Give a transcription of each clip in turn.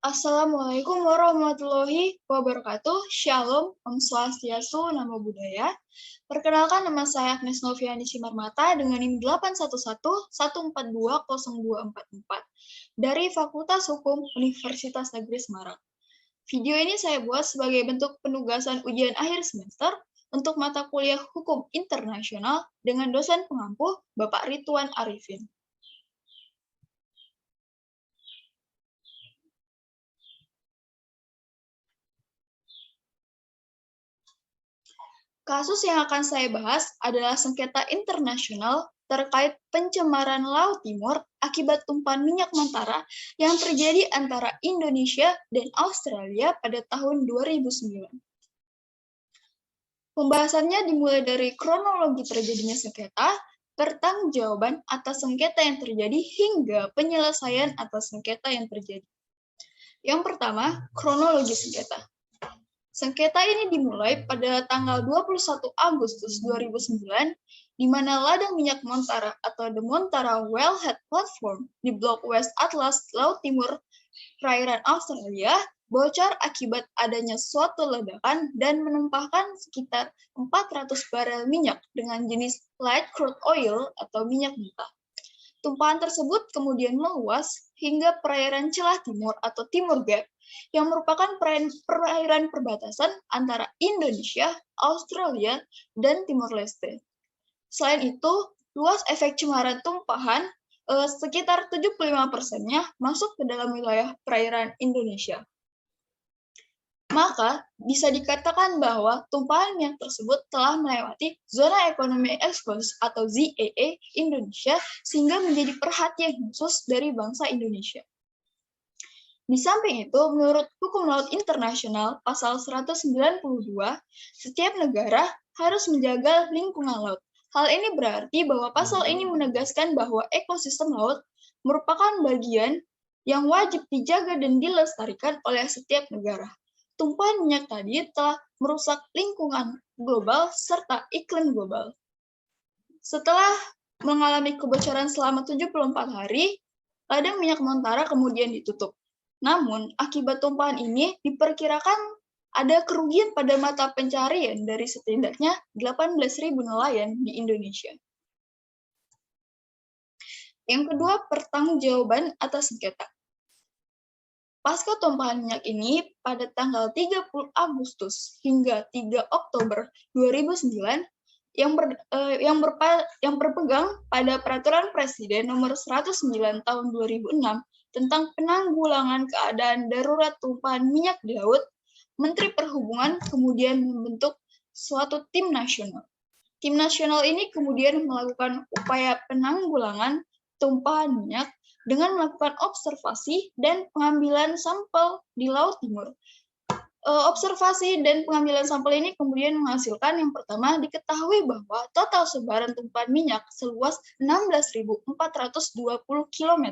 Assalamualaikum warahmatullahi wabarakatuh. Shalom, Om Swastiastu, Namo Buddhaya. Perkenalkan, nama saya Agnes Noviani Simarmata dengan NIM 811142024 dari Fakultas Hukum Universitas Negeri Semarang. Video ini saya buat sebagai bentuk penugasan ujian akhir semester untuk mata kuliah Hukum Internasional dengan dosen pengampu Bapak Ridwan Arifin. Kasus yang akan saya bahas adalah sengketa internasional terkait pencemaran Laut Timur akibat tumpahan minyak mentara yang terjadi antara Indonesia dan Australia pada tahun 2009. Pembahasannya dimulai dari kronologi terjadinya sengketa, pertanggungjawaban atas sengketa yang terjadi, hingga penyelesaian atas sengketa yang terjadi. Yang pertama, kronologi sengketa. Sengketa ini dimulai pada tanggal 21 Agustus 2009, di mana ladang minyak Montara atau The Montara Wellhead Platform di Blok West Atlas, Laut Timur, perairan Australia, bocor akibat adanya suatu ledakan dan menumpahkan sekitar 400 barel minyak dengan jenis light crude oil atau minyak mentah. Tumpahan tersebut kemudian meluas hingga perairan Celah Timur atau Timur Gap, yang merupakan perairan perbatasan antara Indonesia, Australia, dan Timor Leste. Selain itu, luas efek cemaran tumpahan sekitar 75%-nya masuk ke dalam wilayah perairan Indonesia. Maka, bisa dikatakan bahwa tumpahan minyak tersebut telah melewati zona ekonomi eksklusif atau ZEE Indonesia sehingga menjadi perhatian khusus dari bangsa Indonesia. Di samping itu, menurut Hukum Laut Internasional Pasal 192, setiap negara harus menjaga lingkungan laut. Hal ini berarti bahwa pasal ini menegaskan bahwa ekosistem laut merupakan bagian yang wajib dijaga dan dilestarikan oleh setiap negara. Tumpahan minyak tadi telah merusak lingkungan global serta iklim global. Setelah mengalami kebocoran selama 74 hari, ladang minyak Montara kemudian ditutup. Namun, akibat tumpahan ini diperkirakan ada kerugian pada mata pencarian dari setidaknya 18.000 nelayan di Indonesia. Yang kedua, pertanggungjawaban atas sengketa. Pasca tumpahan minyak ini, pada tanggal 30 Agustus hingga 3 Oktober 2009, yang berpegang pada Peraturan Presiden Nomor 109 Tahun 2006 tentang penanggulangan keadaan darurat tumpahan minyak di laut, Menteri Perhubungan kemudian membentuk suatu tim nasional. Tim nasional ini kemudian melakukan upaya penanggulangan tumpahan minyak dengan melakukan observasi dan pengambilan sampel di Laut Timur. Observasi dan pengambilan sampel ini kemudian menghasilkan yang pertama diketahui bahwa total sebaran tumpahan minyak seluas 16.420 km.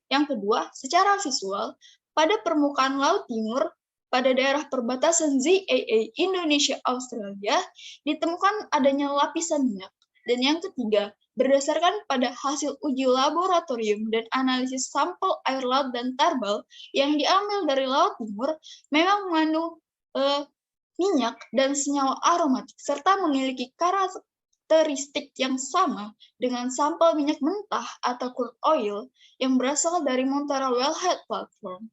Yang kedua, secara visual, pada permukaan Laut Timur, pada daerah perbatasan ZEE Indonesia-Australia, ditemukan adanya lapisan minyak. Dan yang ketiga, berdasarkan pada hasil uji laboratorium dan analisis sampel air laut dan tarbal yang diambil dari Laut Timur, memang mengandung minyak dan senyawa aromatik, serta memiliki karakteristik yang sama dengan sampel minyak mentah atau crude oil yang berasal dari Montara Wellhead Platform.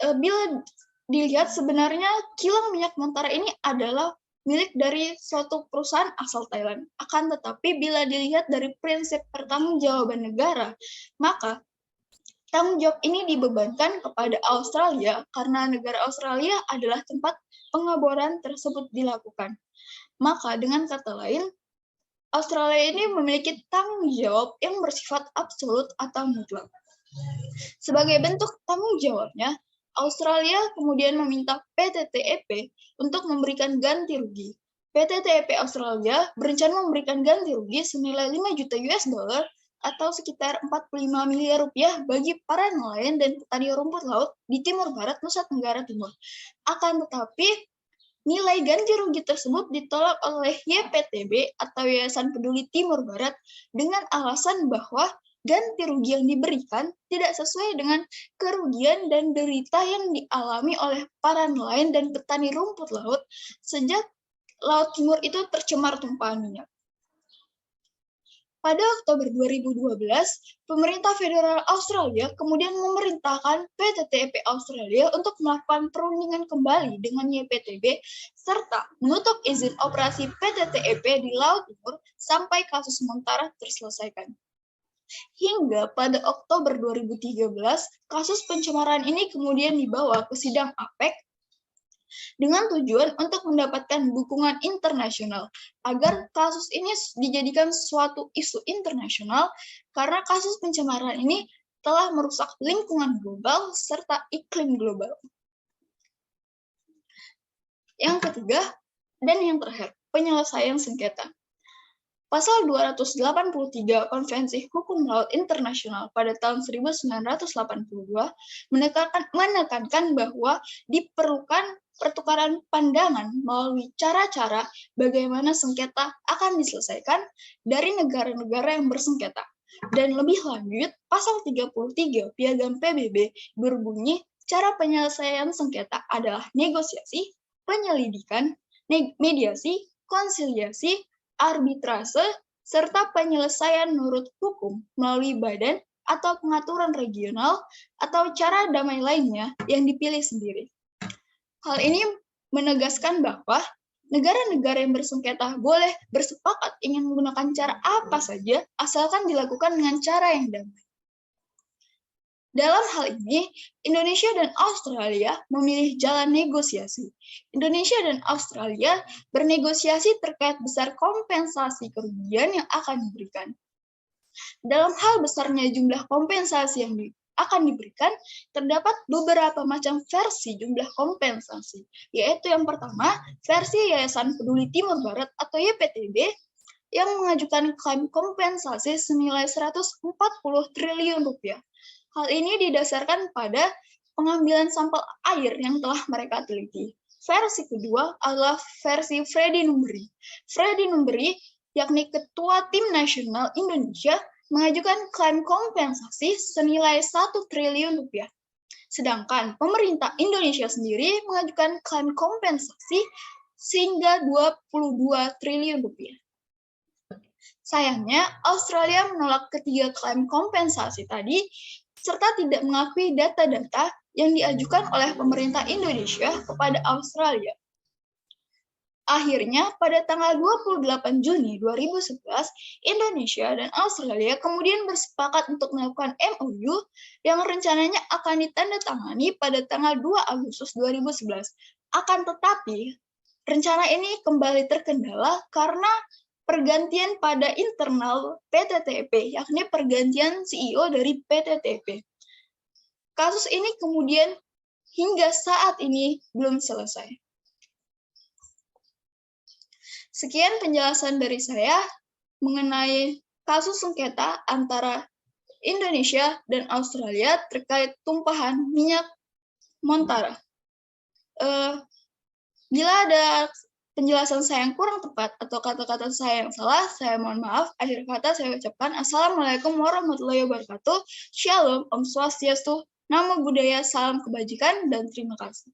Bila dilihat, sebenarnya kilang minyak Montara ini adalah milik dari suatu perusahaan asal Thailand. Akan tetapi bila dilihat dari prinsip pertanggungjawaban negara, maka tanggung jawab ini dibebankan kepada Australia karena negara Australia adalah tempat pengeboran tersebut dilakukan. Maka dengan kata lain, Australia ini memiliki tanggung jawab yang bersifat absolut atau mutlak. Sebagai bentuk tanggung jawabnya, Australia kemudian meminta PT TEP untuk memberikan ganti rugi. PT TEP Australia berencana memberikan ganti rugi senilai 5 juta US dollar atau sekitar 45 miliar rupiah bagi para nelayan dan petani rumput laut di Timur Barat, Nusa Tenggara Timur. Akan tetapi, nilai ganti rugi tersebut ditolak oleh YPTB atau Yayasan Peduli Timur Barat dengan alasan bahwa ganti rugi yang diberikan tidak sesuai dengan kerugian dan derita yang dialami oleh para nelayan dan petani rumput laut sejak Laut Timur itu tercemar tumpahan minyak. Pada Oktober 2012, pemerintah federal Australia kemudian memerintahkan PT TEP Australia untuk melakukan perundingan kembali dengan YPTB serta menutup izin operasi PT TEP di Laut Timur sampai kasus sementara terselesaikan. Hingga pada Oktober 2013, kasus pencemaran ini kemudian dibawa ke sidang APEC dengan tujuan untuk mendapatkan dukungan internasional agar kasus ini dijadikan suatu isu internasional karena kasus pencemaran ini telah merusak lingkungan global serta iklim global. Yang ketiga dan yang terakhir, penyelesaian sengketa. Pasal 283 Konvensi Hukum Laut Internasional pada tahun 1982 menekankan bahwa diperlukan pertukaran pandangan melalui cara-cara bagaimana sengketa akan diselesaikan dari negara-negara yang bersengketa. Dan lebih lanjut, pasal 33 Piagam PBB berbunyi cara penyelesaian sengketa adalah negosiasi, penyelidikan, mediasi, konsiliasi, arbitrase, serta penyelesaian menurut hukum melalui badan atau pengaturan regional atau cara damai lainnya yang dipilih sendiri. Hal ini menegaskan bahwa negara-negara yang bersengketa boleh bersepakat ingin menggunakan cara apa saja asalkan dilakukan dengan cara yang damai. Dalam hal ini, Indonesia dan Australia memilih jalan negosiasi. Indonesia dan Australia bernegosiasi terkait besar kompensasi kerugian yang akan diberikan. Dalam hal besarnya jumlah kompensasi yang akan diberikan, terdapat beberapa macam versi jumlah kompensasi, yaitu yang pertama, versi Yayasan Peduli Timur Barat atau YPTB, yang mengajukan klaim kompensasi senilai 140 triliun rupiah. Hal ini didasarkan pada pengambilan sampel air yang telah mereka teliti. Versi kedua adalah versi Freddy Numberi. Freddy Numberi, yakni Ketua Tim Nasional Indonesia, mengajukan klaim kompensasi senilai 1 triliun rupiah. Sedangkan pemerintah Indonesia sendiri mengajukan klaim kompensasi hingga 22 triliun rupiah. Sayangnya, Australia menolak ketiga klaim kompensasi tadi serta tidak mengakui data-data yang diajukan oleh pemerintah Indonesia kepada Australia. Akhirnya, pada tanggal 28 Juni 2011, Indonesia dan Australia kemudian bersepakat untuk melakukan MOU yang rencananya akan ditandatangani pada tanggal 2 Agustus 2011. Akan tetapi, rencana ini kembali terkendala karena pergantian pada internal PT TEP, yakni pergantian CEO dari PT TEP. Kasus ini kemudian hingga saat ini belum selesai. Sekian penjelasan dari saya mengenai kasus sengketa antara Indonesia dan Australia terkait tumpahan minyak Montara. Bila ada penjelasan saya yang kurang tepat atau kata-kata saya yang salah, saya mohon maaf. Akhir kata saya ucapkan Assalamualaikum warahmatullahi wabarakatuh. Shalom, Om Swastiastu, Namo Buddhaya, salam kebajikan, dan terima kasih.